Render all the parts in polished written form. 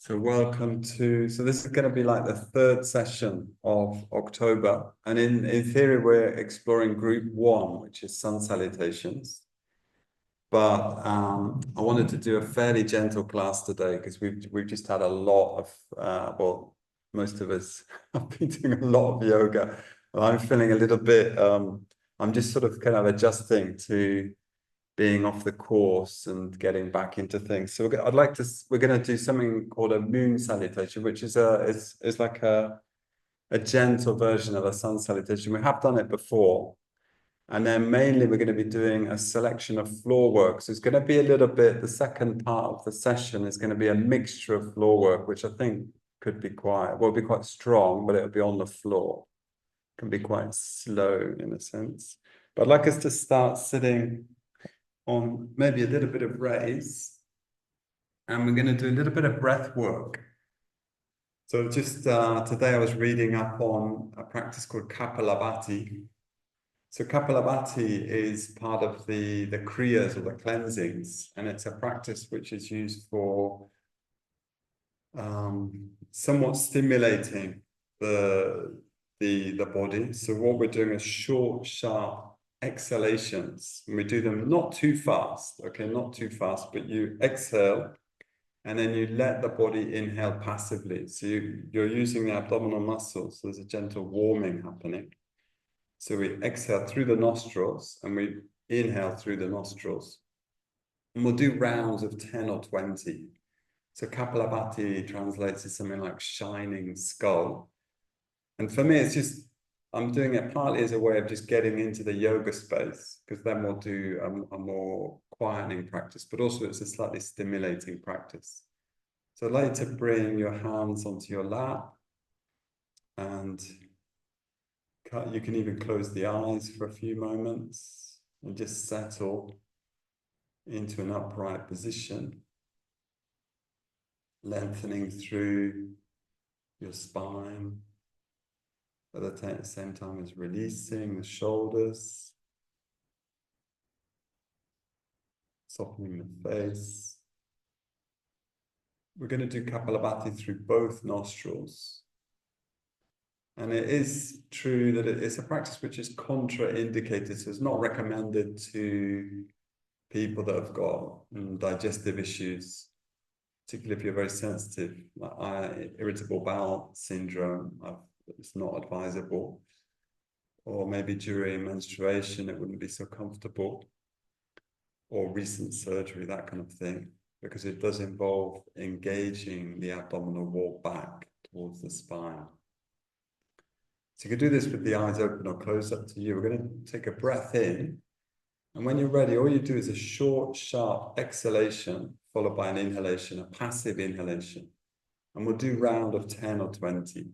So welcome to, so this is going to be like the third session of October. And in theory, we're exploring group one, which is sun salutations. But I wanted to do a fairly gentle class today because we've just had a lot of, well, most of us have been doing a lot of yoga. And I'm feeling a little bit, I'm just sort of kind of adjusting to being off the course and getting back into things. So we're going to do something called a moon salutation, which is like a gentle version of a sun salutation. We have done it before. And then mainly we're going to be doing a selection of floor work. So it's going to be a little bit, the second part of the session is going to be a mixture of floor work, which I think could be be quite strong, but it'll be on the floor. It can be quite slow in a sense. But I'd like us to start sitting on maybe a little bit of raise, and we're going to do a little bit of breath work. So just today I was reading up on a practice called Kapalabhati. So Kapalabhati is part of the Kriyas or the cleansings, and it's a practice which is used for somewhat stimulating the body. So what we're doing is short, sharp exhalations, and we do them not too fast, okay, not too fast, but you exhale and then you let the body inhale passively. So you're using the abdominal muscles. So there's a gentle warming happening. So we exhale through the nostrils and we inhale through the nostrils. And we'll do rounds of 10 or 20. So Kapalabhati translates as something like shining skull. And for me, it's just, I'm doing it partly as a way of just getting into the yoga space, because then we'll do a more quietening practice, but also it's a slightly stimulating practice. So I'd like to bring your hands onto your lap, and you can even close the eyes for a few moments and just settle into an upright position, lengthening through your spine. At the same time as releasing the shoulders, softening the face. We're going to do Kapalabhati through both nostrils. And it is true that it's a practice which is contraindicated, so it's not recommended to people that have got digestive issues, particularly if you're very sensitive, like irritable bowel syndrome. It's not advisable. Or maybe during menstruation, it wouldn't be so comfortable, or recent surgery, that kind of thing, because it does involve engaging the abdominal wall back towards the spine. So you can do this with the eyes open or closed, up to you. We're going to take a breath in, and when you're ready, all you do is a short, sharp exhalation, followed by an inhalation, a passive inhalation. And we'll do round of 10 or 20.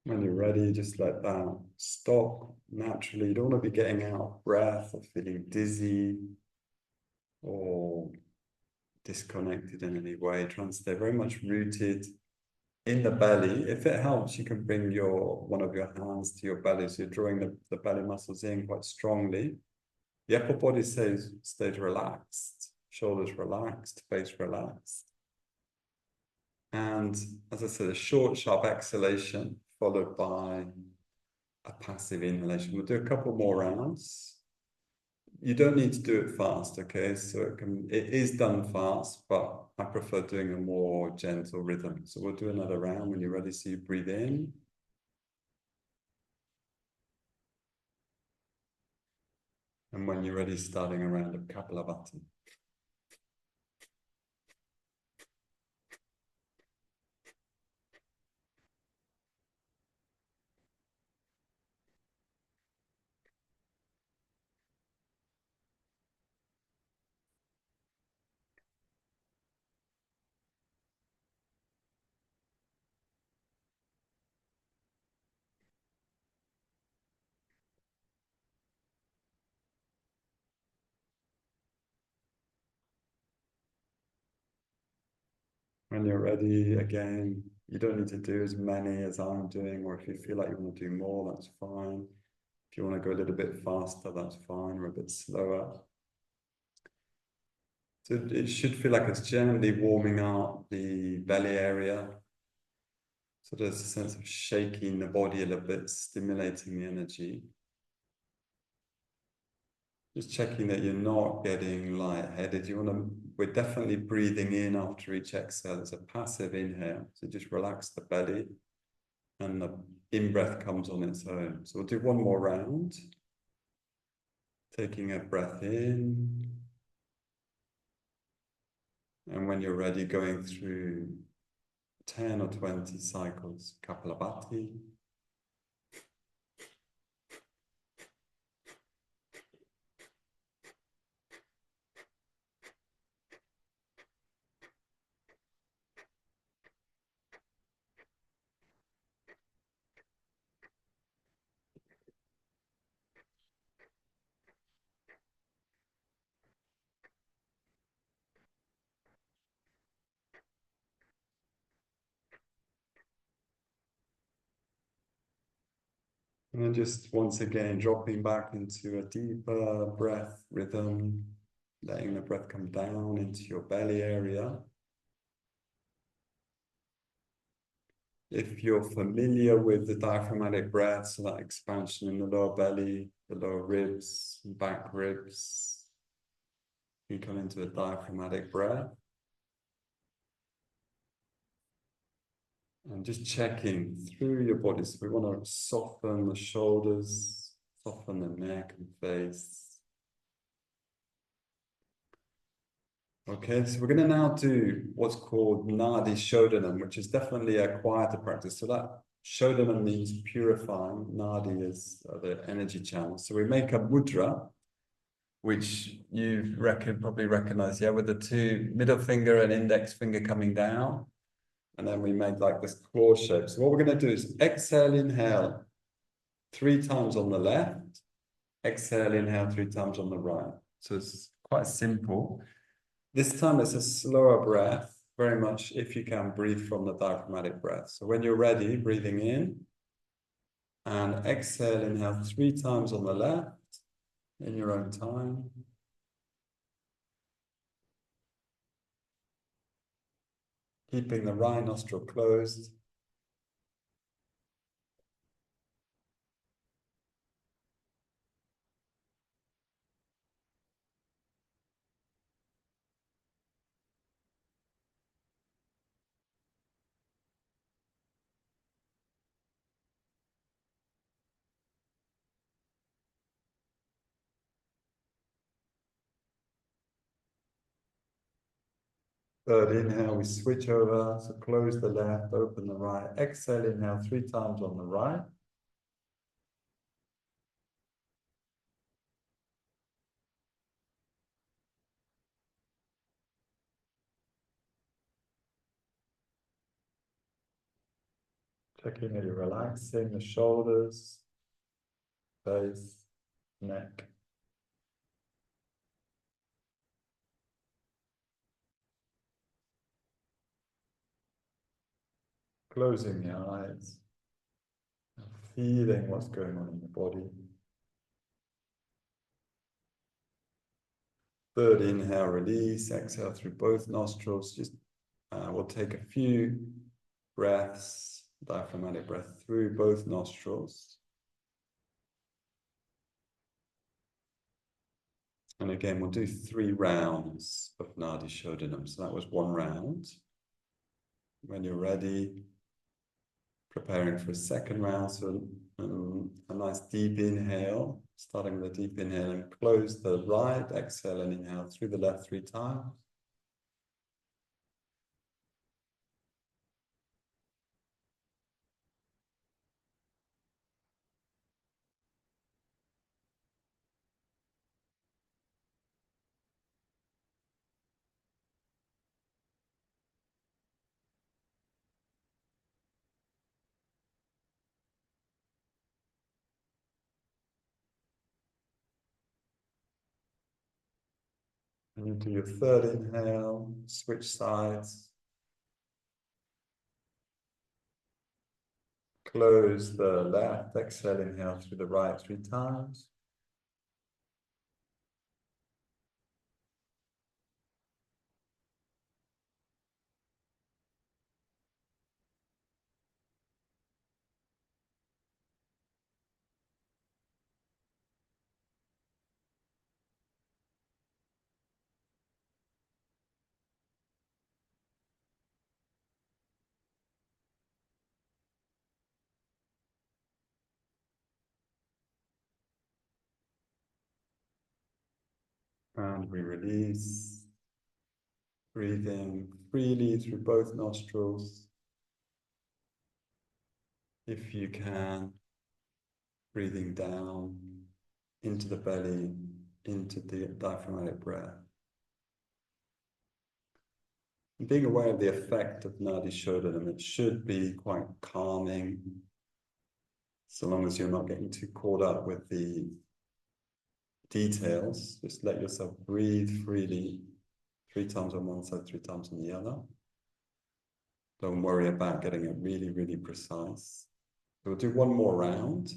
When you're ready, just let that stop naturally. You don't want to be getting out of breath or feeling dizzy or disconnected in any way. Try and stay very much rooted in the belly. If it helps, you can bring one of your hands to your belly. So you're drawing the belly muscles in quite strongly. The upper body stays relaxed, shoulders relaxed, face relaxed. And as I said, a short, sharp exhalation followed by a passive inhalation. We'll do a couple more rounds. You don't need to do it fast, okay? So it is done fast, but I prefer doing a more gentle rhythm. So we'll do another round when you're ready. So you breathe in. And when you're ready, starting a round of Kapalabhati. When you're ready, again, you don't need to do as many as I'm doing, or if you feel like you want to do more, that's fine. If you want to go a little bit faster, that's fine, or a bit slower. So it should feel like it's gently warming up the belly area. So there's a sense of shaking the body a little bit, stimulating the energy. Just checking that you're not getting lightheaded. We're definitely breathing in after each exhale. It's a passive inhale. So just relax the belly and the in-breath comes on its own. So we'll do one more round. Taking a breath in. And when you're ready, going through 10 or 20 cycles, Kapalabhati. And then just once again, dropping back into a deeper breath rhythm, letting the breath come down into your belly area. If you're familiar with the diaphragmatic breath, so that expansion in the lower belly, the lower ribs, back ribs, you come into a diaphragmatic breath. And just checking through your body. So we want to soften the shoulders, soften the neck and face. Okay, so we're going to now do what's called Nadi Shodanam, which is definitely a quieter practice. So that Shodanam means purifying. Nadi is the energy channel. So we make a mudra, which you probably recognize, yeah, with the two middle finger and index finger coming down. And then we make like this claw shape. So what we're going to do is exhale, inhale 3 times on the left. Exhale, inhale 3 times on the right. So it's quite simple. This time it's a slower breath, very much if you can breathe from the diaphragmatic breath. So when you're ready, breathing in and exhale, inhale 3 times on the left in your own time. Keeping the right nostril closed. Third inhale, we switch over. So close the left, open the right. Exhale, inhale 3 times on the right. Checking that you're relaxing the shoulders, face, neck. Closing the eyes, feeling what's going on in the body. Third inhale, release, exhale through both nostrils. Just we'll take a few breaths, diaphragmatic breath through both nostrils. And again, we'll do 3 rounds of Nadi Shodanam. So that was 1 round. When you're ready, preparing for a second round. So a nice deep inhale, starting with a deep inhale and close the right, exhale and inhale through the left 3 times. And you do your third inhale, switch sides. Close the left, exhale, inhale through the right 3 times. And we release, breathing freely through both nostrils. If you can, breathing down into the belly, into the diaphragmatic breath. And being aware of the effect of Nadi Shodanam, it should be quite calming, so long as you're not getting too caught up with the details. Just let yourself breathe freely, 3 times on one side, 3 times on the other. Don't worry about getting it really, really precise. So we'll do one more round.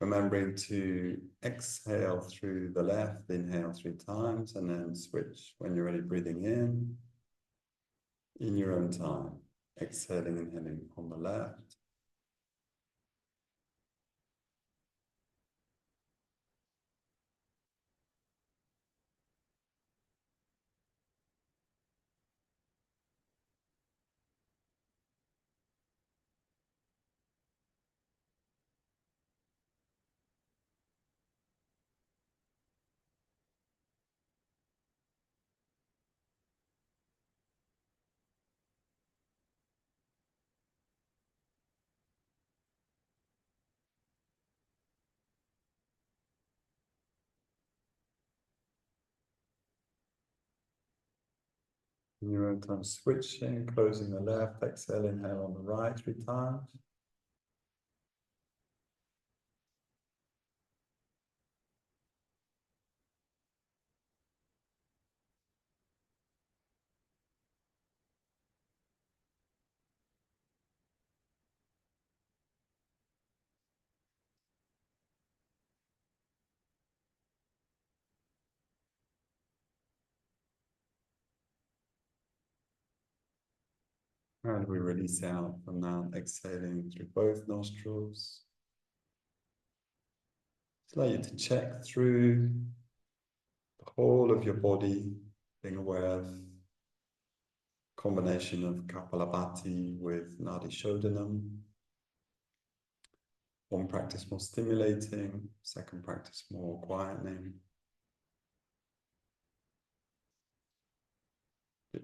Remembering to exhale through the left, inhale 3 times, and then switch when you're ready, breathing in your own time. Exhaling, inhaling on the left. In your own time, switching, closing the left, exhale, inhale on the right 3 times. And we release out from that, exhaling through both nostrils. It's like you to check through the whole of your body, being aware of combination of Kapalabhati with Nadi Shodanam. One practice more stimulating, second practice more quietening.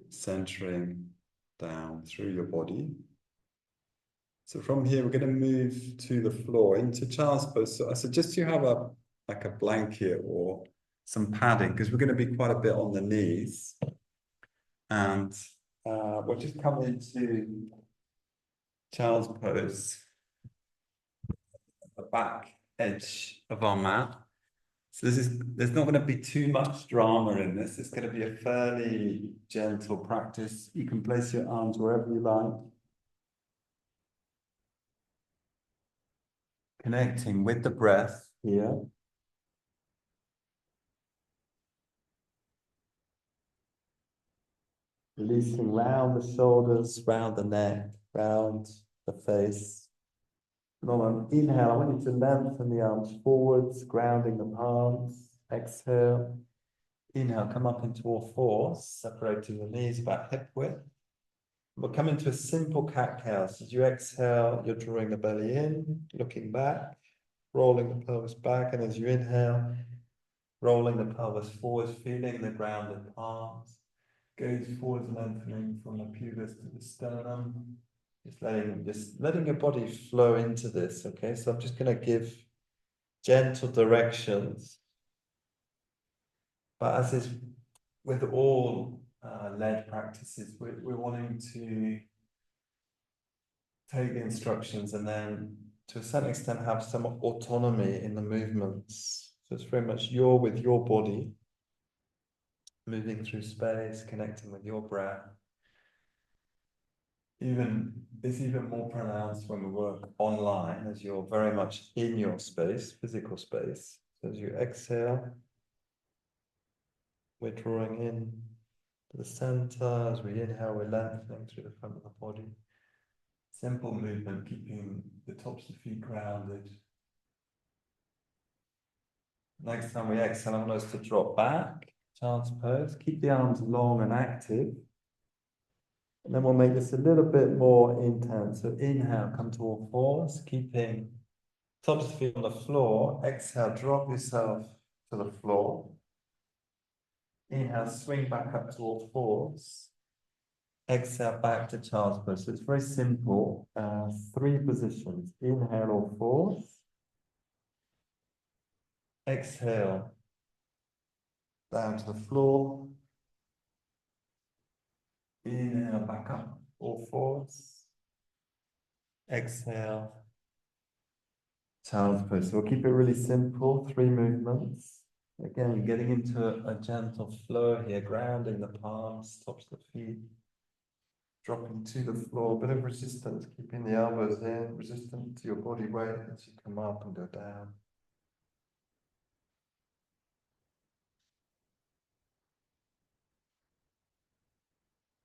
Centering down through your body. So from here, we're going to move to the floor into child's pose. So I suggest you have like a blanket or some padding, because we're going to be quite a bit on the knees. And we'll just come into child's pose, the back edge of our mat. So there's not going to be too much drama in this. It's going to be a fairly gentle practice. You can place your arms wherever you like. Connecting with the breath here. Releasing round the shoulders, round the neck, round the face. And on an inhale, I want you to lengthen the arms forwards, grounding the palms. Exhale. Inhale, come up into all fours, separating the knees about hip width. We'll come into a simple cat-cow. So as you exhale, you're drawing the belly in, looking back, rolling the pelvis back, and as you inhale, rolling the pelvis forward, feeling the grounded palms. Gaze forward, lengthening from the pubis to the sternum. Just letting your body flow into this, okay? So I'm just going to give gentle directions. But as is with all led practices, we're wanting to take the instructions and then to a certain extent have some autonomy in the movements. So it's very much you're with your body, moving through space, connecting with your breath. It's even more pronounced when we work online, as you're very much in your space, physical space. So as you exhale, we're drawing in to the center. As we inhale, we're lengthening through the front of the body. Simple movement, keeping the tops of the feet grounded. Next time we exhale, I want us to drop back, child's pose. Keep the arms long and active. And then we'll make this a little bit more intense. So inhale, come to all fours, keeping tops of the feet on the floor. Exhale, drop yourself to the floor. Inhale, swing back up to all fours. Exhale, back to child's pose. So it's very simple. 3 positions. Inhale, all fours. Exhale, down to the floor. Inhale, back up, all fours. Exhale, child's pose. So we'll keep it really simple, 3 movements. Again, getting into a gentle flow here, grounding the palms, tops of the feet. Dropping to the floor, a bit of resistance, keeping the elbows in, resistant to your body weight as you come up and go down.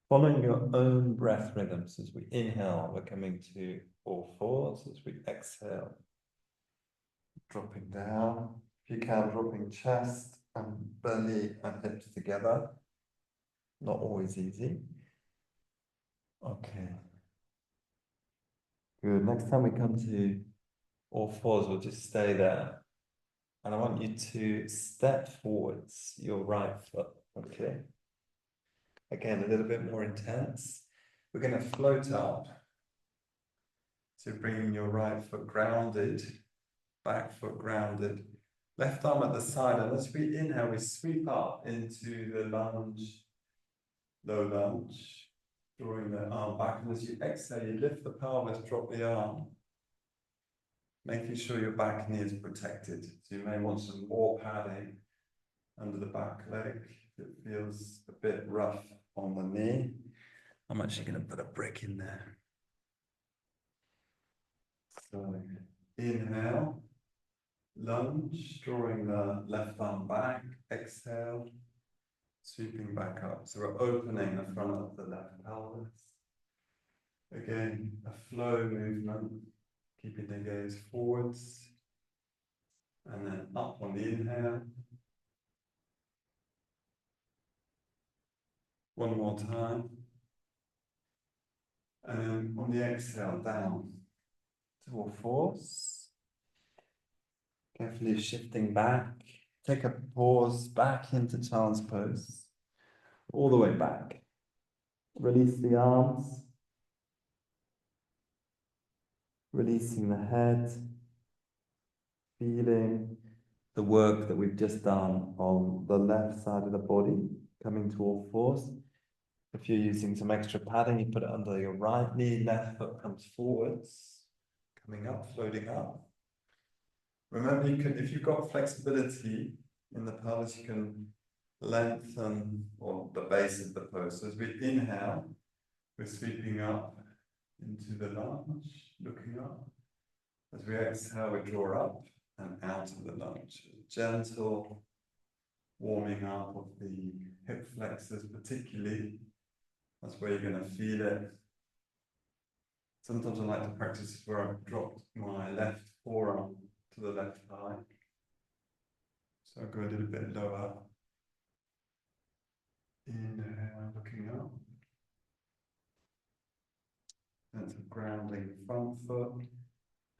Following your own breath rhythms. As we inhale, we're coming to all fours. As we exhale, dropping down. If you can, dropping chest and belly and hips together. Not always easy. Okay. Good. Next time we come to all fours, we'll just stay there. And I want you to step forwards, your right foot. Okay. Again, a little bit more intense. We're going to float up. So bringing your right foot grounded, back foot grounded, left arm at the side. And as we inhale, we sweep up into the lunge, low lunge, drawing the arm back. And as you exhale, you lift the pelvis, drop the arm, making sure your back knee is protected. So you may want some more padding under the back leg. It feels a bit rough on the knee. I'm actually going to put a brick in there. So inhale, lunge, drawing the left arm back. Exhale, sweeping back up. So we're opening the front of the left pelvis. Again, a flow movement, keeping the gaze forwards. And then up on the inhale. One more time. And then on the exhale, down to all fours. Carefully shifting back. Take a pause back into child's pose. All the way back. Release the arms. Releasing the head. Feeling the work that we've just done on the left side of the body. Coming to all fours. If you're using some extra padding, you put it under your right knee, left foot comes forwards, coming up, floating up. Remember, you can, if you've got flexibility in the pelvis, you can lengthen or the base of the pose. So as we inhale, we're sweeping up into the lunge, looking up. As we exhale, we draw up and out of the lunge. Gentle warming up of the hip flexors, particularly. That's where you're going to feel it. Sometimes I like to practice where I've dropped my left forearm to the left thigh. So I'll go a little bit lower. Inhale, looking up. Sense of grounding the front foot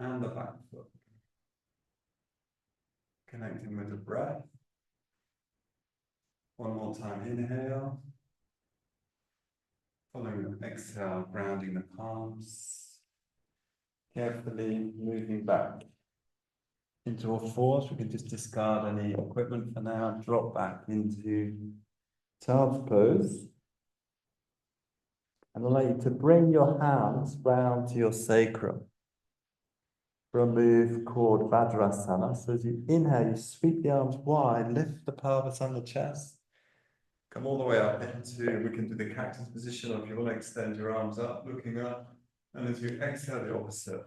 and the back foot. Connecting with the breath. One more time, inhale. Following the exhale, grounding the palms. Carefully moving back into all fours. We can just discard any equipment for now. Drop back into child's pose. And allow you to bring your hands round to your sacrum for a move called Vajrasana. So as you inhale, you sweep the arms wide, lift the pelvis and the chest. Come all the way up into, we can do the cactus position, or if you want to extend your arms up, looking up, and as you exhale, the opposite.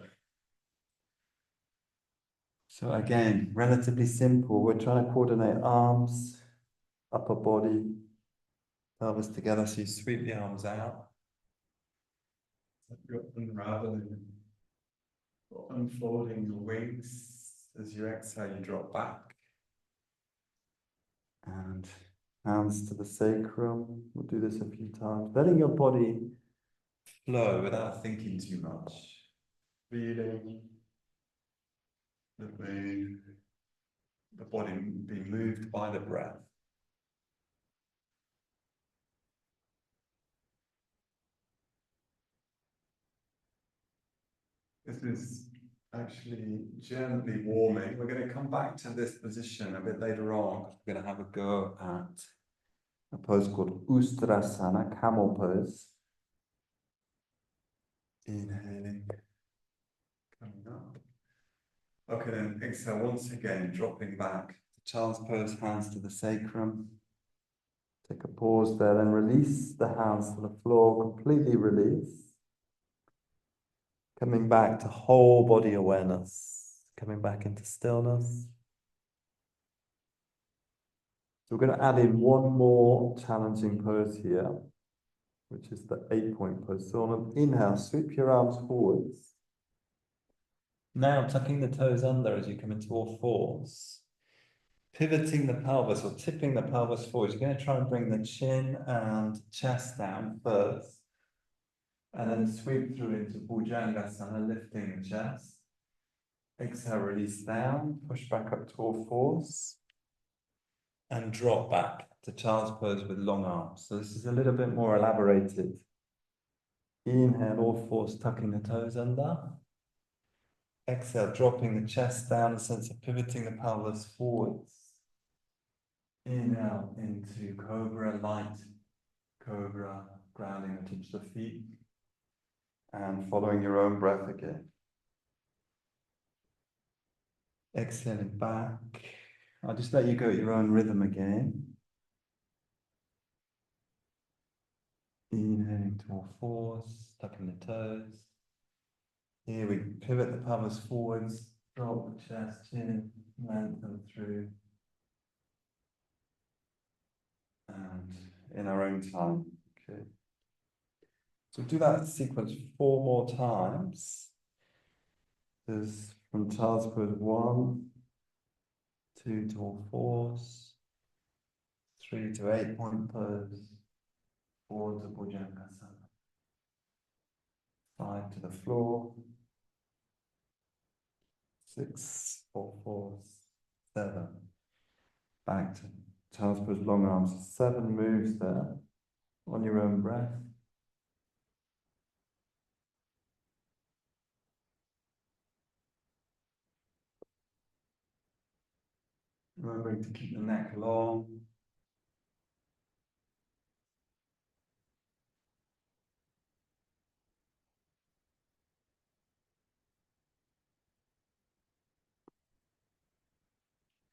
So again, relatively simple. We're trying to coordinate arms, upper body, pelvis together. So you sweep the arms out. Unraveling, unfolding your wings. As you exhale, you drop back. And hands to the sacrum. We'll do this a few times. Letting your body flow without thinking too much. Feeling the body being moved by the breath. This is actually gently warming. We're going to come back to this position a bit later on. We're going to have a go at a pose called Ustrasana, camel pose. Inhaling, coming up. Okay, then exhale once again, dropping back. Child's pose, hands to the sacrum. Take a pause there, then release the hands to the floor, completely release. Coming back to whole body awareness, coming back into stillness. So we're going to add in one more challenging pose here, which is the 8-point pose. So on an inhale, sweep your arms forwards. Now tucking the toes under as you come into all fours. Pivoting the pelvis or tipping the pelvis forward. You're going to try and bring the chin and chest down first. And then sweep through into Bhujangasana, lifting the chest. Exhale, release down, push back up to all fours. And drop back to child's pose with long arms. So this is a little bit more elaborated. Inhale, all fours, tucking the toes under. Exhale, dropping the chest down, a sense of pivoting the pelvis forwards. Inhale into Cobra, light Cobra, grounding the tips of the feet. And following your own breath again. Exhaling back. I'll just let you go at your own rhythm again. Inhaling to all fours, tucking the toes. Here we pivot the pelvis forwards, drop the chest, chin, lengthen through. And in our own time. Okay. So do that sequence 4 more times. There's from child's pose 1, 2 to all fours, 3 to 8-point pose, 4 to Bhujangasana, 5 to the floor, 6, all fours, 7, back to child's pose long arms, 7 moves there on your own breath. Remembering to keep the neck long.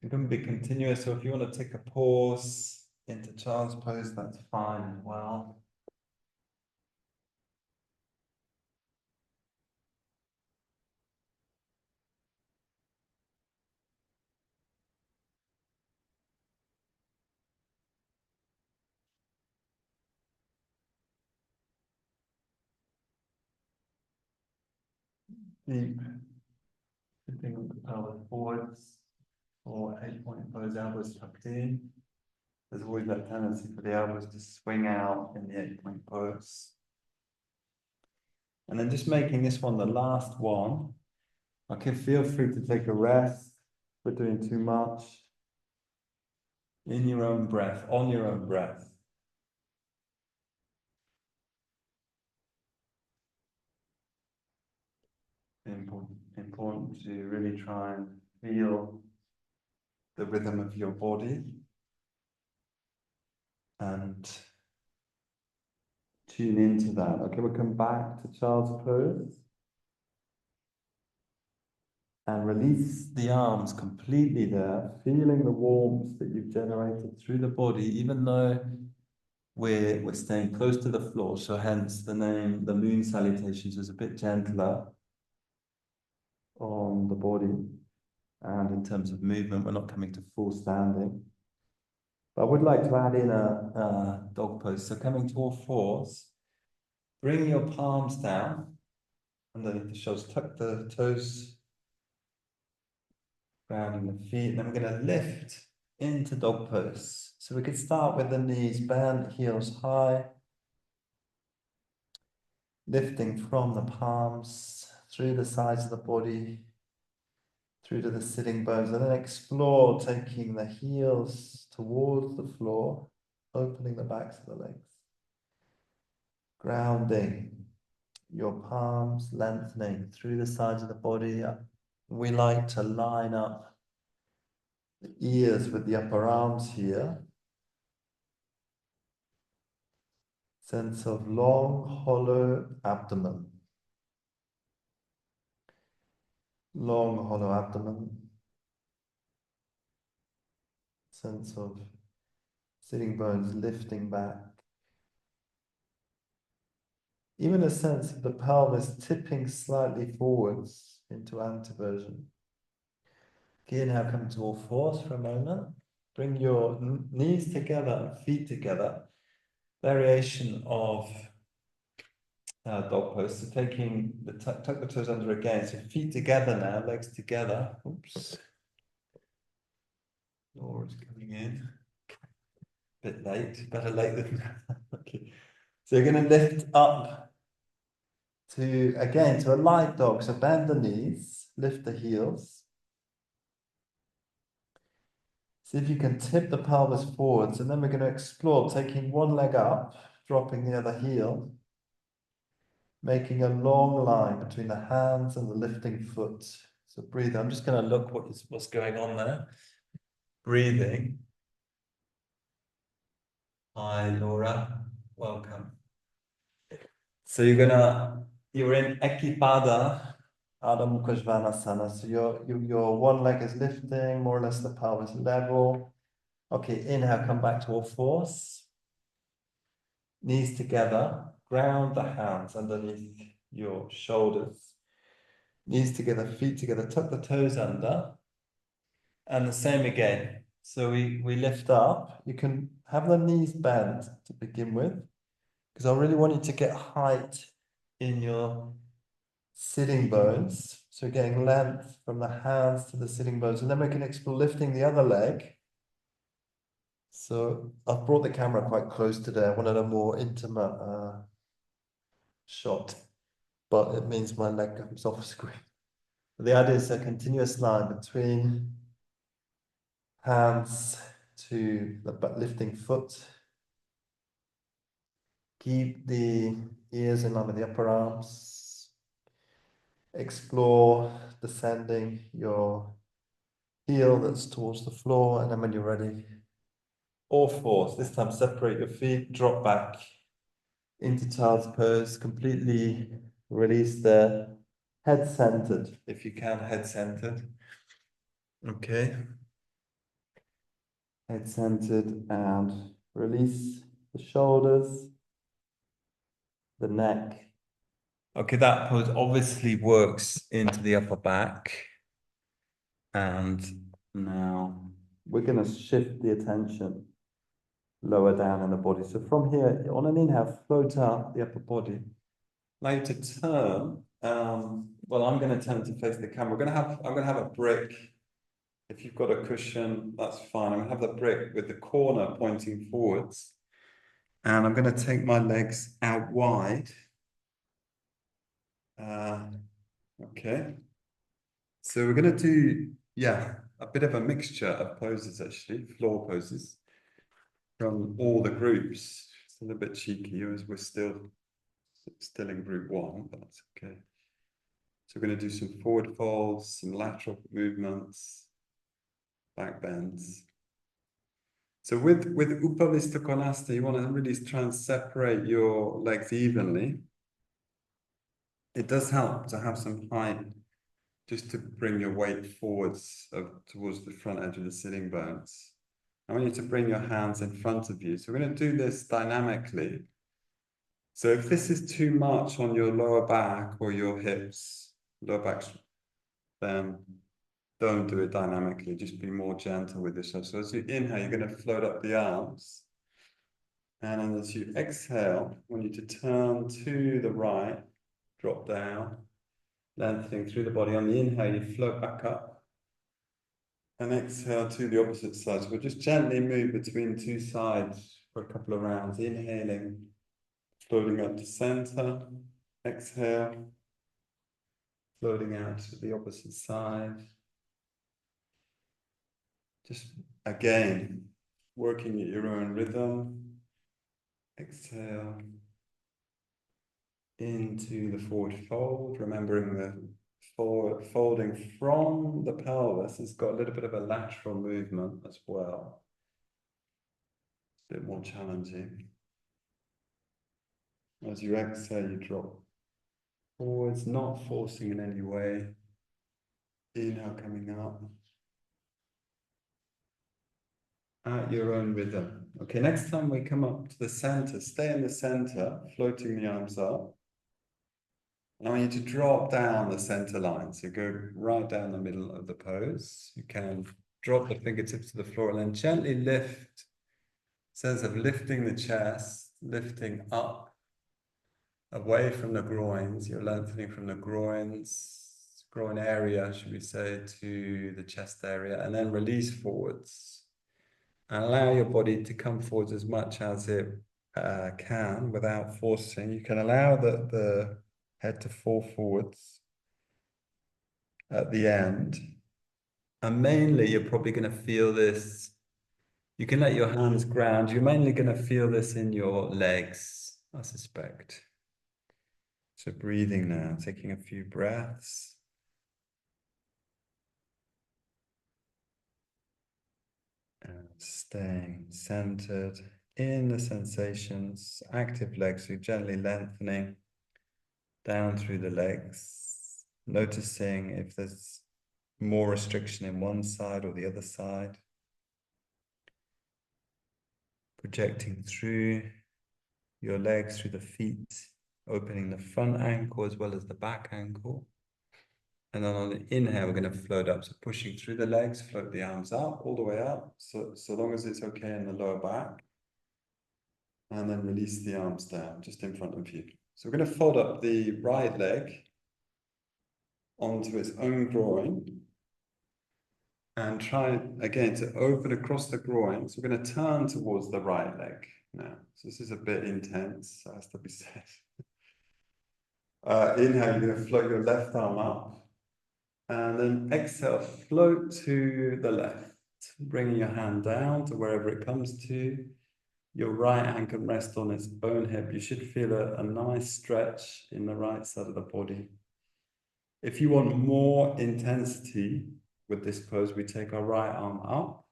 It can be continuous, so if you want to take a pause into child's pose, that's fine as well. Deep, lifting the pelvis forwards, or 8-point pose, elbows tucked in. There's always that tendency for the elbows to swing out in the 8-point pose. And then just making this one the last one. Okay, feel free to take a rest if we're doing too much. In your own breath, on your own breath. Important to really try and feel the rhythm of your body and tune into that. Okay, we'll come back to child's pose and release the arms completely there, feeling the warmth that you've generated through the body, even though we're staying close to the floor, so hence the name, the moon salutations, is a bit gentler on the body. And in terms of movement, we're not coming to full standing. But I would like to add in a dog pose. So coming to all fours, bring your palms down underneath the shoulders, tuck the toes, grounding the feet, and then we're going to lift into dog pose. So we could start with the knees bent, heels high, lifting from the palms through the sides of the body, through to the sitting bones, and then explore taking the heels towards the floor, opening the backs of the legs, grounding your palms, lengthening through the sides of the body. We like to line up the ears with the upper arms here. Sense of long, hollow abdomen. Long, hollow abdomen. Sense of sitting bones lifting back. Even a sense of the pelvis tipping slightly forwards into anteversion. Okay, inhale, come to all fours for a moment. Bring your knees together and feet together. Variation of dog pose. So taking the tuck the toes under again. So feet together now, legs together. Oops. Laura's coming in. Bit late, better late than okay. So you're going to lift up to a light dog. So bend the knees, lift the heels. See if you can tip the pelvis forwards, and then we're going to explore taking one leg up, dropping the other heel, making a long line between the hands and the lifting foot. So breathe. I'm just going to look what's going on there. Breathing. Hi, Laura. Welcome. So you're in Ekipada Adho Mukha Svanasana. So your one leg is lifting, more or less the pelvis level. Okay, inhale, come back to all fours. Knees together, ground the hands underneath your shoulders. Knees together, feet together, tuck the toes under. And the same again. So we lift up. You can have the knees bent to begin with, because I really want you to get height in your sitting bones. So getting length from the hands to the sitting bones. And then we can explore lifting the other leg. So I've brought the camera quite close today. I wanted a more intimate shot, but it means my leg comes off screen. But the idea is a continuous line between hands to the lifting foot. Keep the ears in line with the upper arms. Explore descending your heel that's towards the floor, and then when you're ready, all fours. This time separate your feet, drop back into child's pose, completely release the head centered, if you can, head centered. Okay. Head centered, and release the shoulders, the neck. Okay, that pose obviously works into the upper back. And now we're going to shift the attention lower down in the body. So from here, on an inhale, float out the upper body. Allow you to turn. Well, I'm going to turn to face the camera. I'm going to have a brick. If you've got a cushion, that's fine. I'm going to have the brick with the corner pointing forwards. And I'm going to take my legs out wide. Okay. So we're going to do, a bit of a mixture of poses, actually, floor poses from all the groups. It's a little bit cheeky as we're still in group one, but that's okay. So we're going to do some forward folds, some lateral movements, back bends. So with Upavista Konasta, you want to really try and separate your legs evenly. It does help to have some height, just to bring your weight forwards towards the front edge of the sitting bones. I want you to bring your hands in front of you. So we're going to do this dynamically. So if this is too much on your lower back or your hips, lower back, then don't do it dynamically. Just be more gentle with yourself. So as you inhale, you're going to float up the arms. And then as you exhale, I want you to turn to the right, drop down, lengthening through the body. On the inhale, you float back up. And exhale to the opposite side. So we'll just gently move between two sides for a couple of rounds. Inhaling, floating up to center. Exhale, floating out to the opposite side. Just again, working at your own rhythm. Exhale into the forward fold, remembering the forward folding from the pelvis has got a little bit of a lateral movement as well. A bit more challenging. As you exhale, you drop forwards, not forcing in any way. Inhale coming up. At your own rhythm. Okay, next time we come up to the center, stay in the center, floating the arms up. And I want you to drop down the center line. So go right down the middle of the pose. You can drop the fingertips to the floor and then gently lift. Sense of lifting the chest, lifting up, away from the groins. You're lengthening from the groins, groin area, should we say, to the chest area, and then release forwards. And allow your body to come forwards as much as it can without forcing. You can allow the head to fall forwards at the end. And mainly, you're probably going to feel this. You can let your hands ground. You're mainly going to feel this in your legs, I suspect. So breathing now, taking a few breaths. And staying centered in the sensations, active legs, so gently lengthening down through the legs, noticing if there's more restriction in one side or the other side. Projecting through your legs, through the feet, opening the front ankle as well as the back ankle. And then on the inhale, we're going to float up. So pushing through the legs, float the arms up, all the way up. So long as it's okay in the lower back. And then release the arms down, just in front of you. So we're going to fold up the right leg onto its own groin. And try again to open across the groin. So we're going to turn towards the right leg now. So this is a bit intense, so has to be said. Inhale, you're going to float your left arm up. And then exhale, float to the left, bringing your hand down to wherever it comes to. Your right hand can rest on its own hip. You should feel a nice stretch in the right side of the body. If you want more intensity with this pose, we take our right arm up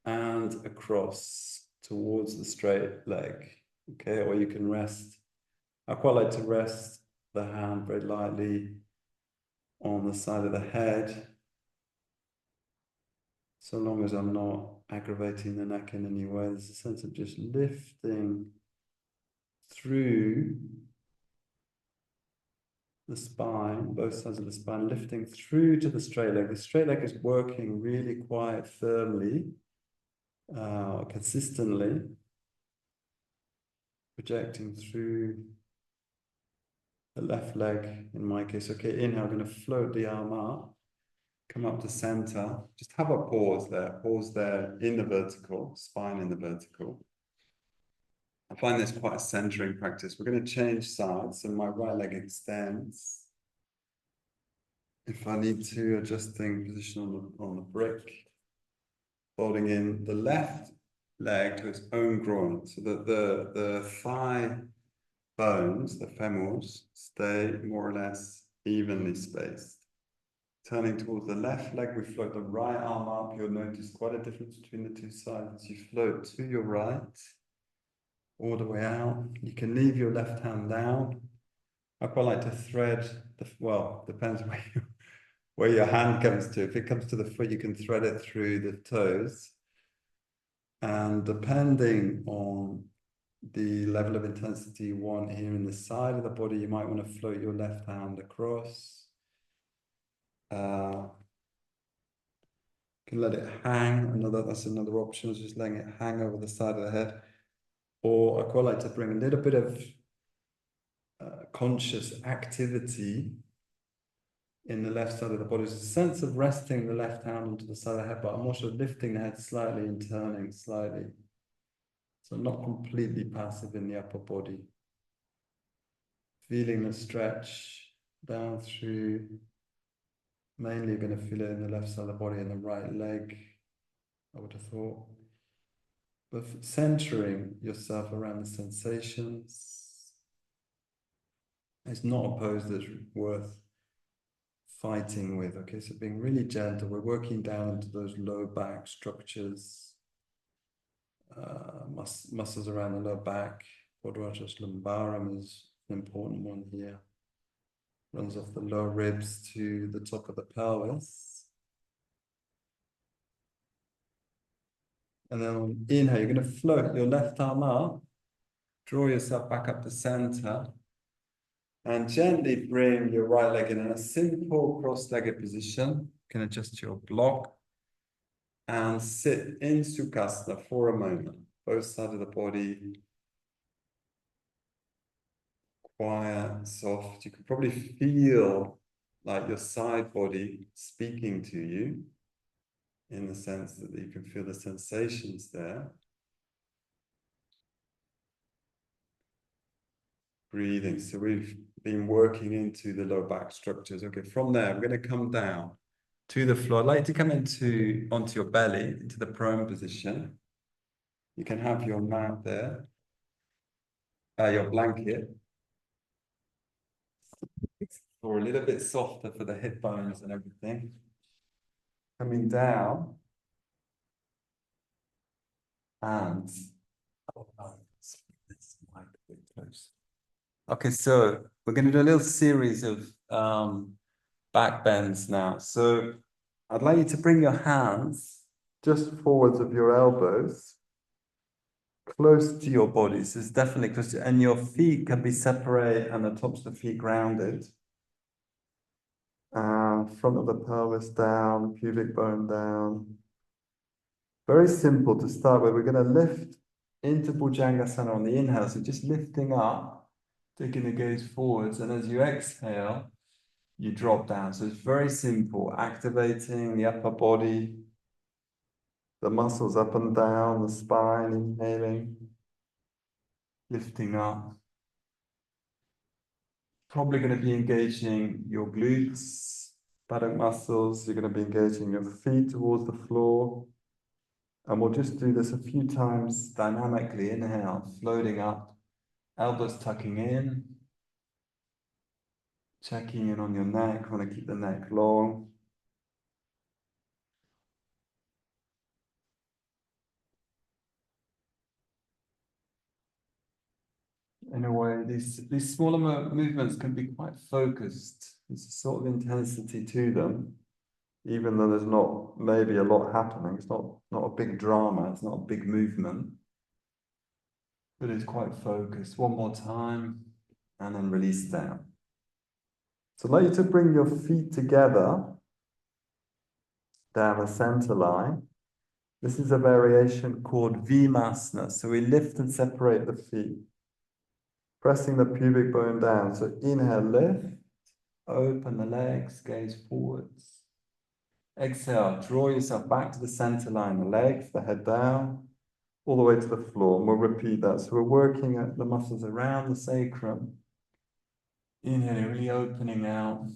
and across towards the straight leg. Okay, or you can rest. I quite like to rest the hand very lightly on the side of the head, so long as I'm not aggravating the neck in any way. There's a sense of just lifting through the spine, both sides of the spine, lifting through to the straight leg. The straight leg is working really quite firmly, consistently, projecting through the left leg in my case. Okay, inhale, I'm going to float the arm up, come up to center. Just have a pause there in the vertical, spine in the vertical. I find this quite a centering practice. We're going to change sides, so my right leg extends. If I need to, adjusting position on the brick, folding in the left leg to its own groin, so that the thigh bones, the femurs, stay more or less evenly spaced. Turning towards the left leg, we float the right arm up. You'll notice quite a difference between the two sides. You float to your right, all the way out. You can leave your left hand down. I quite like to thread, well, depends where your hand comes to. If it comes to the foot, you can thread it through the toes. And depending on the level of intensity you want here in the side of the body, you might want to float your left hand across. Can let it hang. That's another option, is just letting it hang over the side of the head. Or I quite like to bring a little bit of conscious activity in the left side of the body. There's a sense of resting the left hand onto the side of the head, but I'm also lifting the head slightly and turning slightly. So not completely passive in the upper body. Feeling the stretch down through. Mainly going to feel it in the left side of the body and the right leg, I would have thought. But centering yourself around the sensations. It's not a pose that's worth fighting with. Okay, so being really gentle, we're working down into those low back structures, muscles around the low back. Quadratus lumbarum is an important one here. Runs off the lower ribs to the top of the pelvis. And then on inhale, you're going to float your left arm up, draw yourself back up to center, and gently bring your right leg in a simple cross-legged position. You can adjust your block and sit in Sukhasana for a moment. Both sides of the body, quiet, soft. You can probably feel like your side body speaking to you, in the sense that you can feel the sensations there. Breathing. So we've been working into the low back structures. Okay, from there, we're going to come down to the floor. I'd like to come onto your belly, into the prone position. You can have your mat there, your blanket, or a little bit softer for the hip bones and everything. Coming down, and okay, so we're going to do a little series of back bends now. So I'd like you to bring your hands just forwards of your elbows, close to your body. So it's definitely close to, and your feet can be separate and the tops of the feet grounded. Front of the pelvis down, pubic bone down. Very simple to start with. We're going to lift into Bhujangasana on the inhale. So just lifting up, taking the gaze forwards. And as you exhale, you drop down. So it's very simple, activating the upper body, the muscles up and down, the spine, inhaling, lifting up. Probably going to be engaging your glutes, buttock muscles. You're going to be engaging your feet towards the floor. And we'll just do this a few times dynamically. Inhale, floating up, elbows tucking in, checking in on your neck. Want to keep the neck long. In a way, these smaller movements can be quite focused. There's a sort of intensity to them, even though there's not maybe a lot happening. It's not a big drama. It's not a big movement, but it's quite focused. One more time, and then release down. So I'd like you to bring your feet together down the center line. This is a variation called Vimasana. So we lift and separate the feet, pressing the pubic bone down. So inhale, lift, open the legs, gaze forwards. Exhale, draw yourself back to the center line, the legs, the head down, all the way to the floor. And we'll repeat that. So we're working at the muscles around the sacrum. Inhaling, really opening out.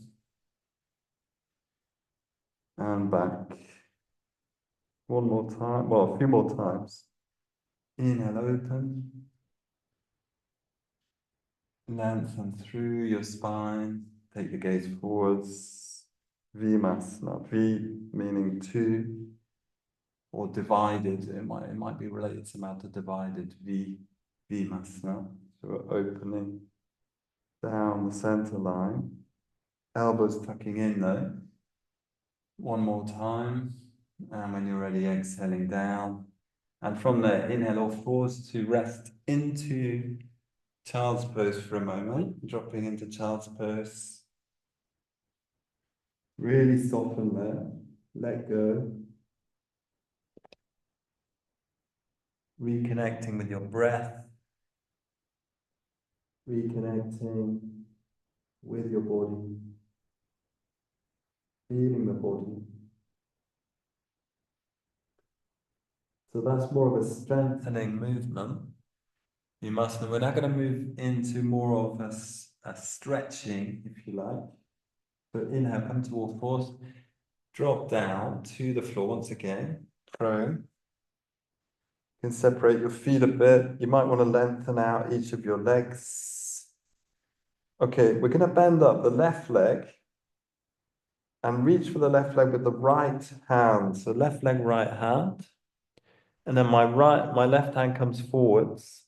And back. One more time, well, a few more times. Inhale, open. Lengthen through your spine. Take the gaze forwards. Vimasana. V meaning two, or divided. It might be related somehow to divided. Vimasana. So we're opening down the center line. Elbows tucking in though. One more time. And when you're ready, exhaling down And from there, inhale all fours to rest into child's pose for a moment, dropping into child's pose. Really soften there, let go. Reconnecting with your breath. Reconnecting with your body. Feeling the body. So that's more of a strengthening movement. You must know, we're now going to move into more of a stretching, if you like. So inhale, come to all fours. Drop down to the floor once again. Prone. You can separate your feet a bit. You might want to lengthen out each of your legs. Okay, we're going to bend up the left leg and reach for the left leg with the right hand. So left leg, right hand. And then my left hand comes forwards.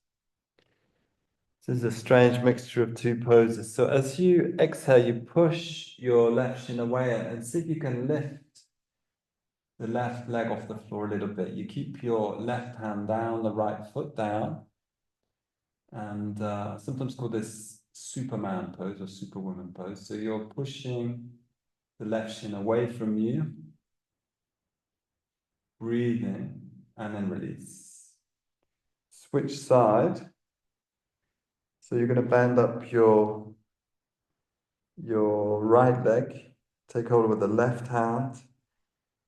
This is a strange mixture of two poses. So as you exhale, you push your left shin away and see if you can lift the left leg off the floor a little bit. You keep your left hand down, the right foot down. And sometimes called this Superman pose or Superwoman pose. So you're pushing the left shin away from you. Breathing and then release. Switch side. So you're going to bend up your right leg. Take hold with the left hand.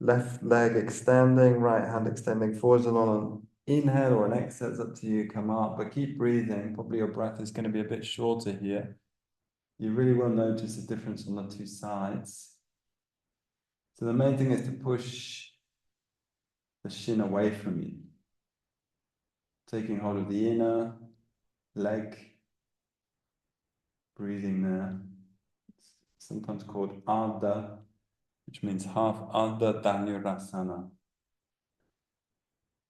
Left leg extending, right hand extending forwards, and on an inhale or an exhale, it's up to you, come up, but keep breathing. Probably your breath is going to be a bit shorter here. You really will notice a difference on the two sides. So the main thing is to push the shin away from you. Taking hold of the inner leg, breathing there. It's sometimes called Ardha, which means half Ardha Dhanurasana.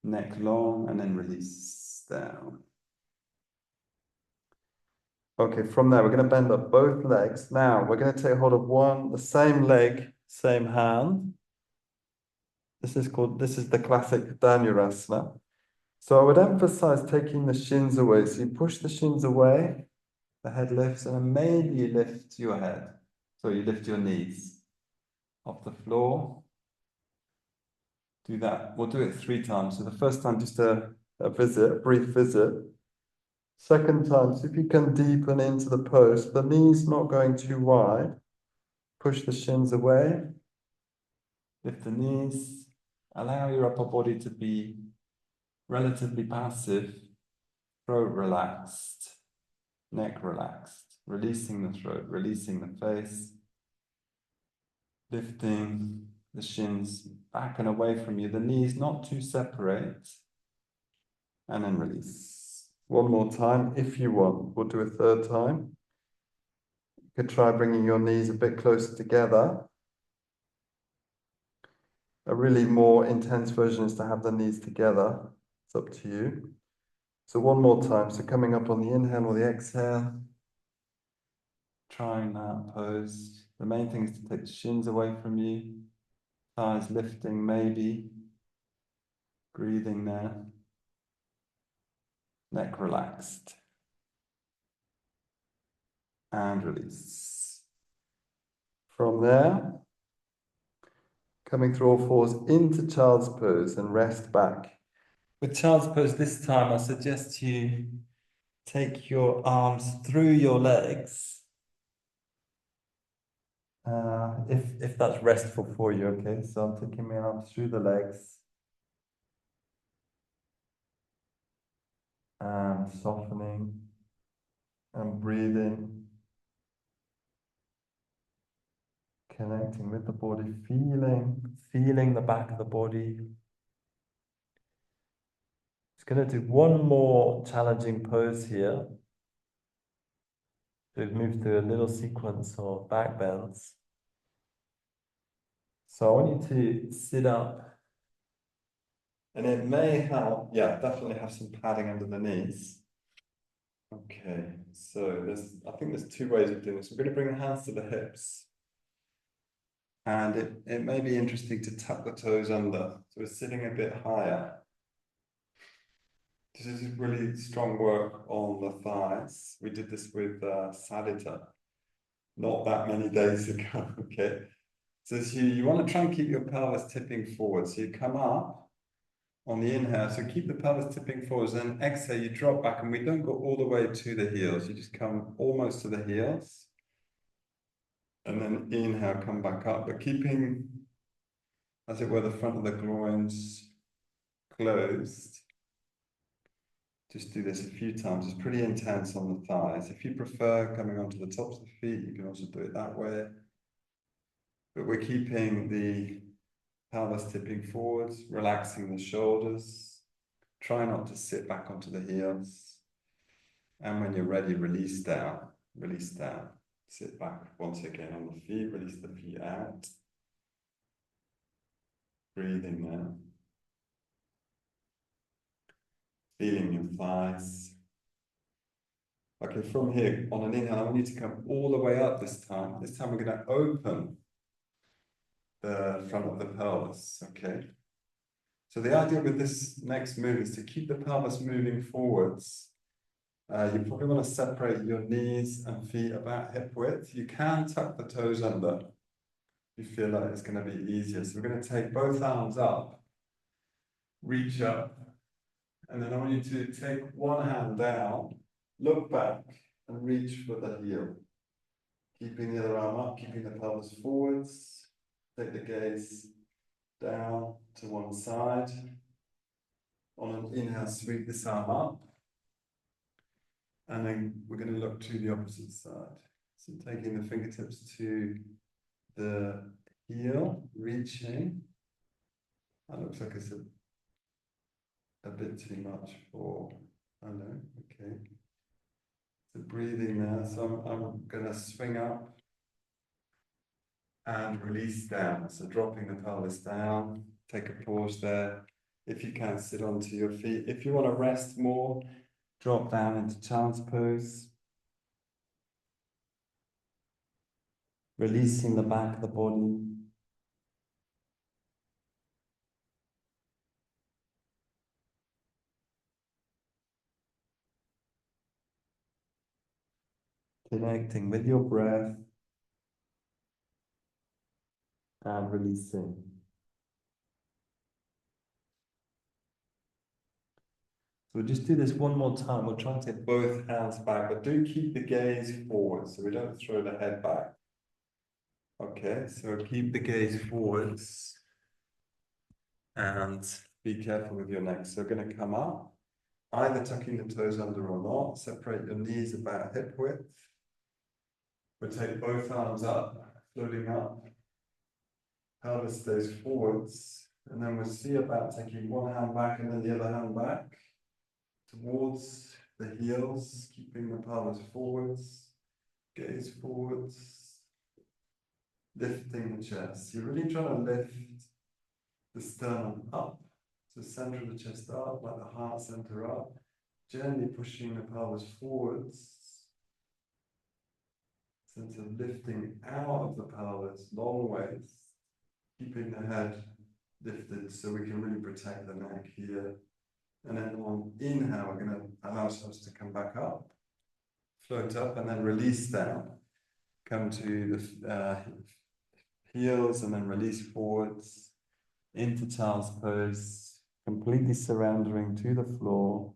Neck long and then release down. Okay, from there, we're going to bend up both legs. Now, we're going to take hold of the same leg, same hand. This is the classic Dhanurasana. So I would emphasize taking the shins away. So you push the shins away, the head lifts, and then maybe you lift your head. So you lift your knees off the floor. Do that. We'll do it 3 times. So the first time, just a brief visit. Second time, see if you can deepen into the pose. The knees not going too wide. Push the shins away. Lift the knees. Allow your upper body to be relatively passive. Throat relaxed. Neck relaxed. Releasing the throat, releasing the face. Lifting the shins back and away from you. The knees not too separate. And then release. One more time if you want. We'll do a third time. You could try bringing your knees a bit closer together. A really more intense version is to have the knees together. It's up to you. So one more time. So coming up on the inhale or the exhale. Trying that pose. The main thing is to take the shins away from you. Thighs lifting maybe. Breathing there. Neck relaxed. And release. From there, coming through all fours into child's pose and rest back. With child's pose this time, I suggest you take your arms through your legs. If that's restful for you, okay? So I'm taking my arms through the legs. And softening and breathing. Connecting with the body, feeling the back of the body. Just going to do one more challenging pose here. We've moved through a little sequence of back bends. So I want you to sit up. And it may help, definitely have some padding under the knees. Okay, so I think there's 2 ways of doing this. We're going to bring the hands to the hips. And it may be interesting to tuck the toes under. So we're sitting a bit higher. This is really strong work on the thighs. We did this with Sadhita not that many days ago, okay? So you want to try and keep your pelvis tipping forward. So you come up on the inhale, so keep the pelvis tipping forwards, then exhale, you drop back, and we don't go all the way to the heels. You just come almost to the heels. And then inhale, come back up, but keeping, as it were, the front of the groins closed. Just do this a few times. It's pretty intense on the thighs. If you prefer coming onto the tops of the feet, you can also do it that way. But we're keeping the pelvis tipping forwards, relaxing the shoulders. Try not to sit back onto the heels. And when you're ready, release down, release down. Sit back once again on the feet, release the feet out. Breathing now. Feeling your thighs. Okay, from here, on an inhale, I want you to come all the way up this time. This time we're going to open the front of the pelvis, okay? So the idea with this next move is to keep the pelvis moving forwards. You probably want to separate your knees and feet about hip width. You can tuck the toes under if you feel like it's going to be easier. So we're going to take both arms up, reach up, and then I want you to take one hand down, look back, and reach for the heel. Keeping the other arm up, keeping the pelvis forwards. Take the gaze down to one side. On an inhale, sweep this arm up. And then we're going to look to the opposite side. So taking the fingertips to the heel, reaching. That looks like it's a bit too much for, I know, okay. So breathing there. So I'm going to swing up and release down. So dropping the pelvis down. Take a pause there. If you can, sit onto your feet. If you want to rest more, drop down into child's pose. Releasing the back of the body. Connecting with your breath and releasing. So we'll just do this one more time. We'll try to get both hands back, but do keep the gaze forward so we don't throw the head back. Okay, so keep the gaze forwards and be careful with your neck. So we're going to come up, either tucking the toes under or not. Separate your knees about hip width. We'll take both arms up, floating up. Pelvis stays forwards. And then we'll see about taking one hand back and then the other hand back towards the heels, keeping the pelvis forwards, gaze forwards, lifting the chest. You're really trying to lift the sternum up, so center of the chest up, like the heart center up, gently pushing the pelvis forwards, sense of lifting out of the pelvis, long ways, keeping the head lifted so we can really protect the neck here. And then on inhale, we're going to allow ourselves to come back up, float up, and then release down. Come to the heels and then release forwards into child's pose, completely surrendering to the floor.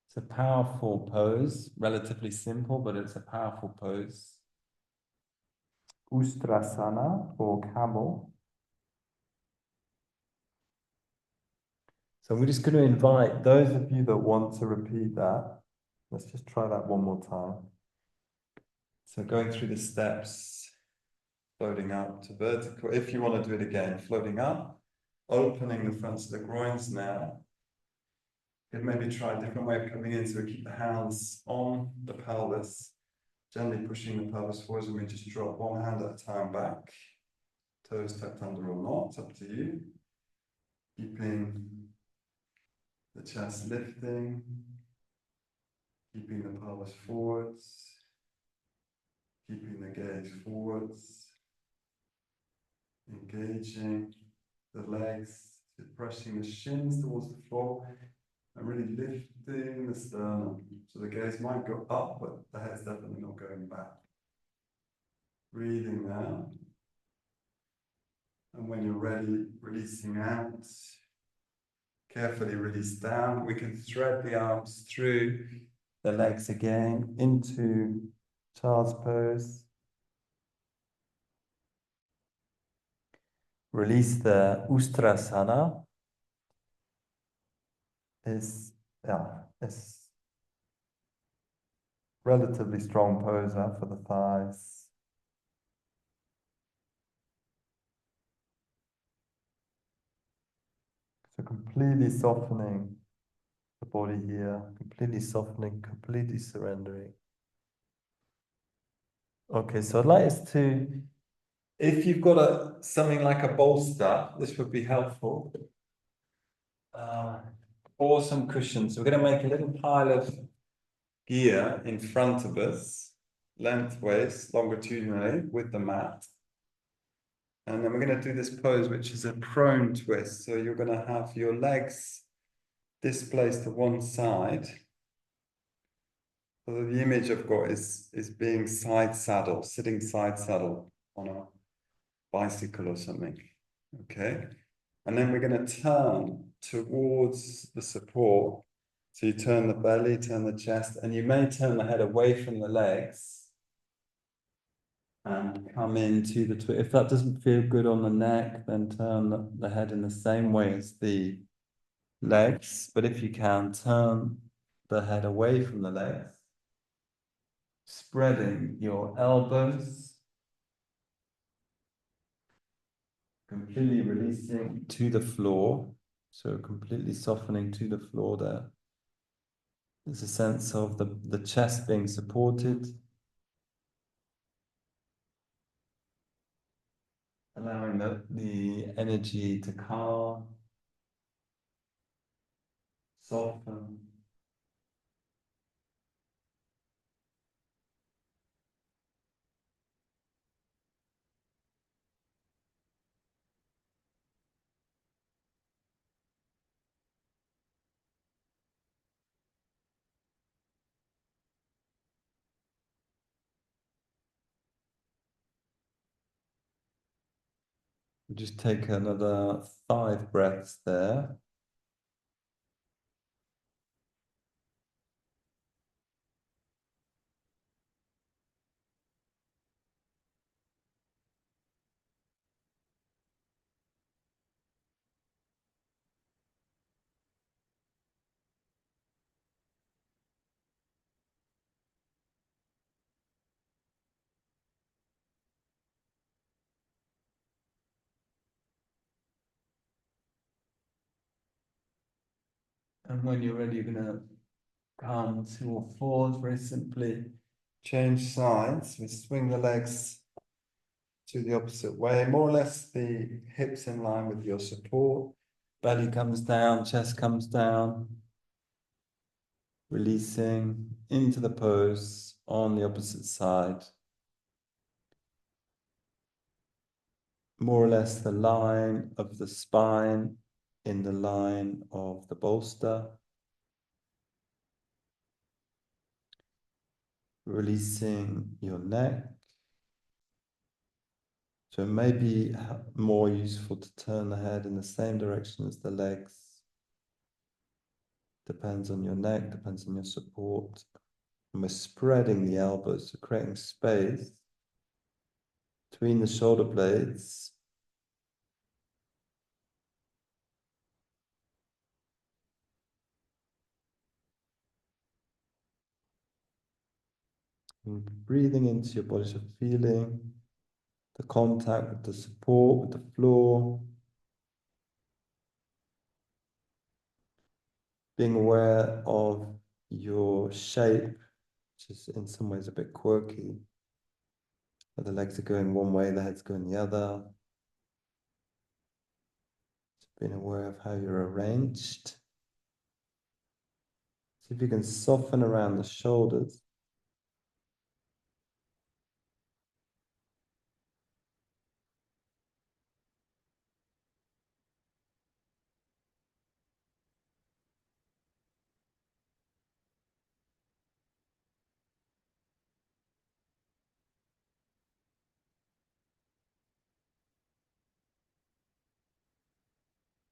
It's a powerful pose, relatively simple, but it's a powerful pose. Ustrasana or camel. So we're just going to invite those of you that want to repeat that. Let's just try that one more time. So going through the steps, floating up to vertical. If you want to do it again, floating up, opening the fronts of the groins now. You could maybe try a different way of coming in. So we keep the hands on the pelvis, gently pushing the pelvis forwards, and we just drop one hand at a time back. Toes tucked under or not, it's up to you. Keeping the chest lifting, keeping the pelvis forwards, keeping the gaze forwards, engaging the legs, pressing the shins towards the floor. And really lifting the sternum. So the gaze might go up, but the head's definitely not going back. Breathing out. And when you're ready, releasing out. Carefully release down. We can thread the arms through the legs again into child's pose. Release the Ustrasana. It's relatively strong pose for the thighs. So completely softening the body here, completely softening, completely surrendering. Okay, so I'd like us to, if you've got something like a bolster, this would be helpful. Or some cushions. So we're going to make a little pile of gear in front of us, lengthways, longitudinally, with the mat. And then we're going to do this pose, which is a prone twist. So you're going to have your legs displaced to one side. So the image I've got is being side saddle, sitting side saddle on a bicycle or something. Okay. And then we're going to turn towards the support. So you turn the belly, turn the chest, and you may turn the head away from the legs and come into the twist. If that doesn't feel good on the neck, then turn the head in the same way as the legs. But if you can, turn the head away from the legs, spreading your elbows, completely releasing to the floor. So completely softening to the floor there. There's a sense of the chest being supported. Allowing the energy to calm, soften. Just take another 5 breaths there. And when you're ready, you're going to come to all fours, very simply change sides. We swing the legs to the opposite way, more or less the hips in line with your support. Belly comes down, chest comes down. Releasing into the pose on the opposite side. More or less the line of the spine in the line of the bolster. Releasing your neck. So it may be more useful to turn the head in the same direction as the legs. Depends on your neck, depends on your support. And we're spreading the elbows, so creating space between the shoulder blades. And breathing into your body, so feeling the contact with the support, with the floor. Being aware of your shape, which is in some ways a bit quirky. Where the legs are going one way, the head's going the other. Just being aware of how you're arranged. See if you can soften around the shoulders.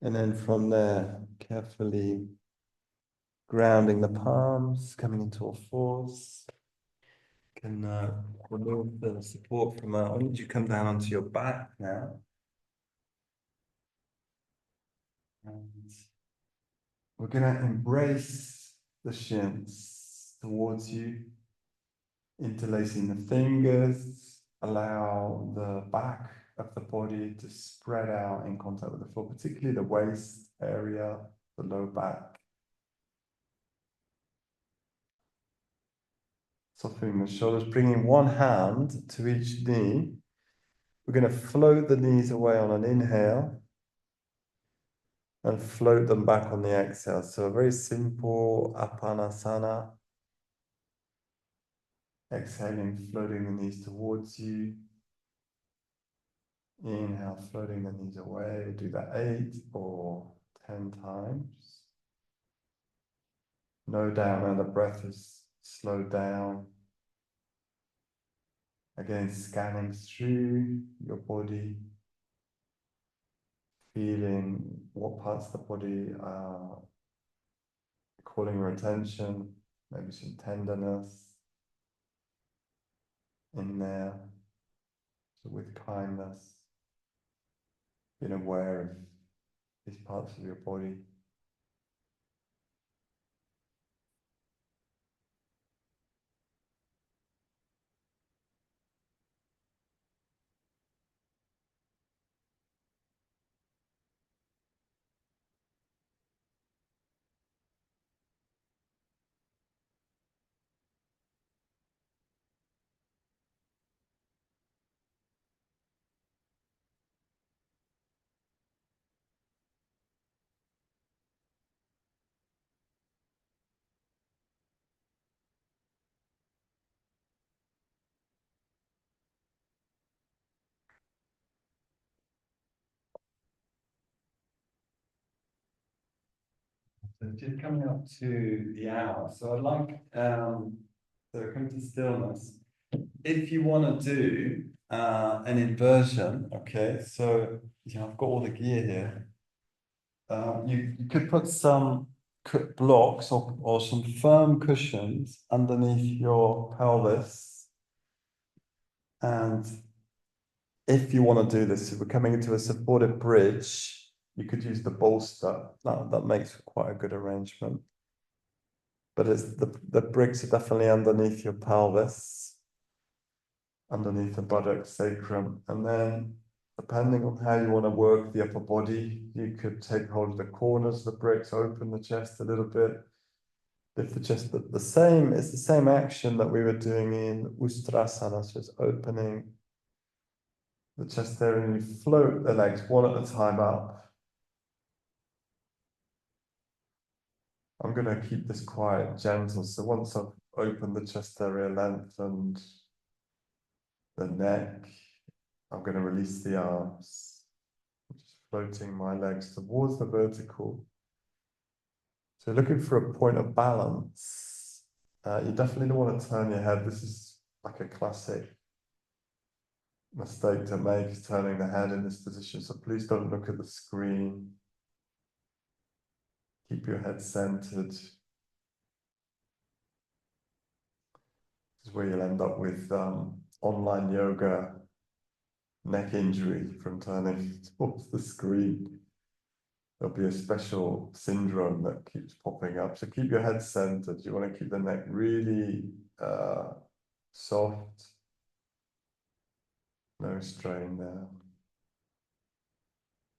And then from there, carefully grounding the palms, coming into all fours. Can remove the support from I need you to come down onto your back now. And we're going to embrace the shins towards you, interlacing the fingers, allow the back of the body to spread out in contact with the floor, particularly the waist area, the low back. Softening the shoulders, bringing one hand to each knee. We're going to float the knees away on an inhale and float them back on the exhale. So a very simple apanasana. Exhaling, floating the knees towards you. Inhale, floating the knees away. Do that 8 or 10 times. No down, and the breath is slowed down. Again, scanning through your body, feeling what parts of the body are calling your attention, maybe some tenderness in there. So with kindness, being aware of these parts of your body. So just coming up to the hour. So I'd like so come to stillness. If you want to do an inversion, okay, so I've got all the gear here. You could put some blocks or some firm cushions underneath your pelvis. And if you want to do this, if we're coming into a supported bridge, you could use the bolster. That makes quite a good arrangement. But it's the bricks are definitely underneath your pelvis, underneath the buttocks, sacrum. And then depending on how you want to work the upper body, you could take hold of the corners of the bricks, open the chest a little bit. Lift the chest, it's the same action that we were doing in Ustrasana, so it's opening the chest there, and you float the legs one at a time up. I'm going to keep this quite gentle. So once I've opened the chest area, lengthened the neck, I'm going to release the arms. Just floating my legs towards the vertical. So looking for a point of balance. You definitely don't want to turn your head. This is like a classic mistake to make, is turning the head in this position. So please don't look at the screen. Keep your head centered. This is where you'll end up with online yoga neck injury from turning towards the screen. There'll be a special syndrome that keeps popping up. So keep your head centered. You want to keep the neck really soft. No strain there.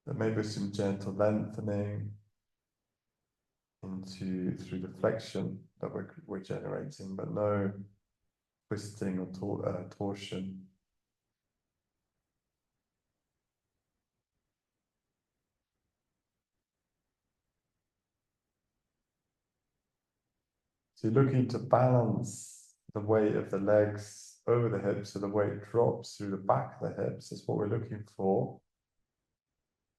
There may be some gentle lengthening through the flexion that we're generating, but no twisting or torsion. So you're looking to balance the weight of the legs over the hips, so the weight drops through the back of the hips. That's what we're looking for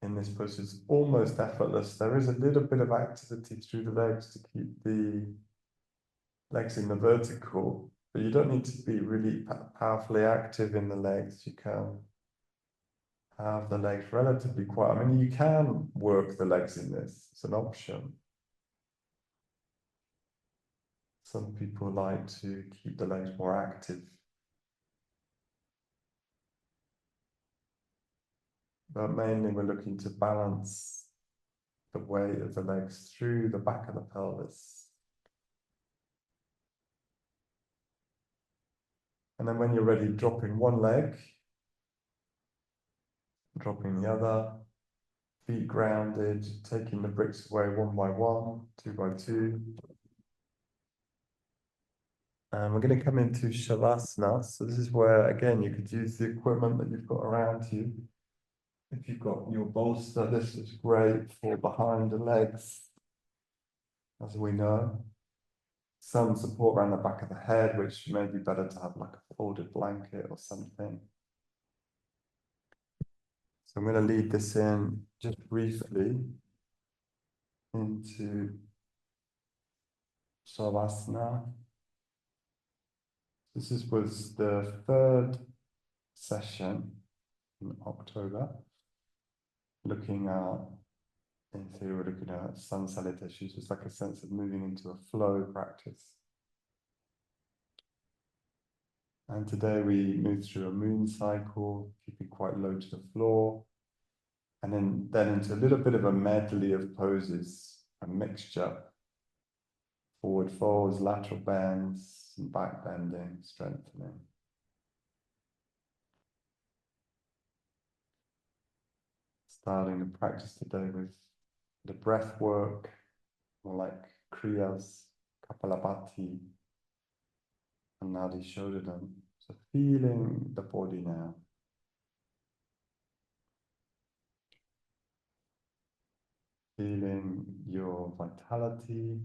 in this pose. It's almost effortless. There is a little bit of activity through the legs to keep the legs in the vertical, but you don't need to be really powerfully active in the legs. You can have the legs relatively quiet. I mean, you can work the legs in this, it's an option. Some people like to keep the legs more active. But mainly we're looking to balance the weight of the legs through the back of the pelvis. And then when you're ready, dropping one leg, dropping the other, feet grounded, taking the bricks away one by one, two by two. And we're going to come into Shavasana. So this is where, again, you could use the equipment that you've got around you. If you've got your bolster, this is great for behind the legs, as we know. Some support around the back of the head, which may be better to have like a folded blanket or something. So I'm going to lead this in just briefly into Shavasana. Was the third session in October, looking at, in theory, we're looking at sun salutations. It's like a sense of moving into a flow practice. And today we move through a moon cycle, keeping quite low to the floor, and then into a little bit of a medley of poses, a mixture, forward folds, lateral bends, and back bending, strengthening. Starting the practice today with the breath work, more like Kriyas, Kapalabhati and Nadi Shodanam. So feeling the body now. Feeling your vitality.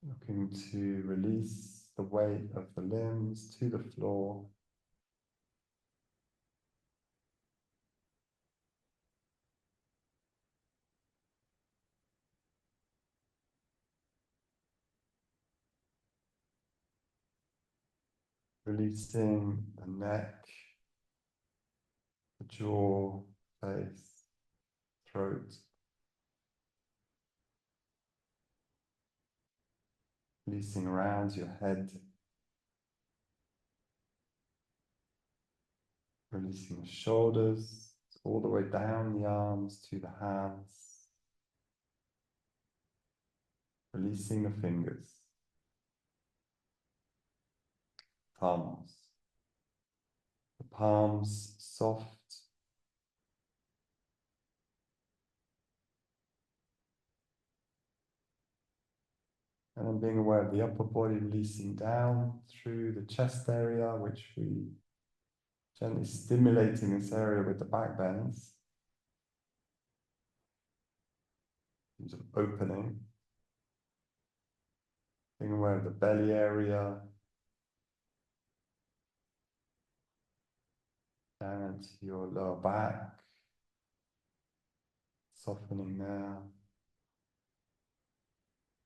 Looking to release the weight of the limbs to the floor. Releasing the neck, the jaw, face, throat. Releasing around your head. Releasing the shoulders, all the way down the arms to the hands. Releasing the fingers. Thumbs. The palms soft. And then being aware of the upper body releasing down through the chest area, which we gently stimulating this area with the back bends. Sort of opening. Being aware of the belly area. Down into your lower back. Softening there.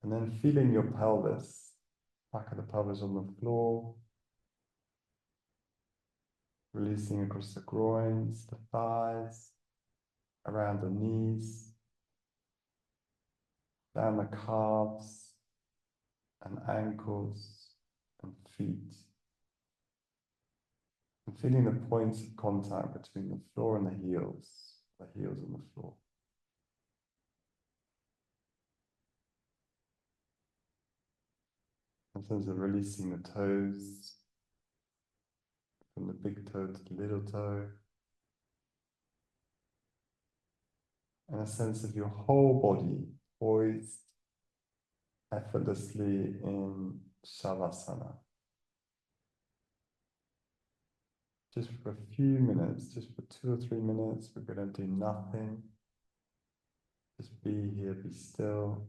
And then feeling your pelvis, back of the pelvis on the floor. Releasing across the groins, the thighs, around the knees, down the calves and ankles and feet. And feeling the points of contact between the floor and the heels on the floor. In terms of releasing the toes, from the big toe to the little toe. And a sense of your whole body poised effortlessly in Shavasana. Just for a few minutes, just for 2 or 3 minutes, we're going to do nothing. Just be here, be still.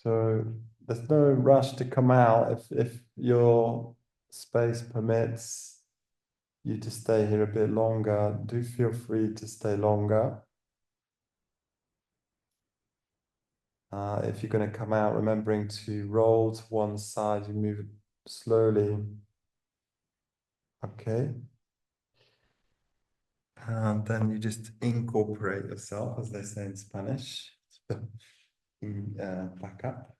So there's no rush to come out if your space permits you to stay here a bit longer. Do feel free to stay longer. If you're going to come out, remembering to roll to one side, you move it slowly. Okay. And then you just incorporate yourself, as they say in Spanish. Back up,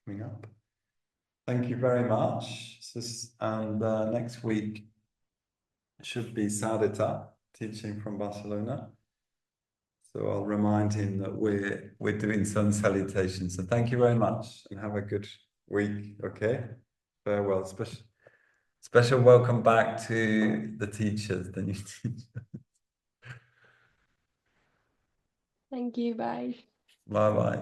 coming up. Thank you very much. And next week should be Sadhita teaching from Barcelona. So I'll remind him that we're doing sun salutation. So thank you very much and have a good week. Okay. Farewell. Special welcome back to the teachers, the new teachers. Thank you. Bye. Bye bye.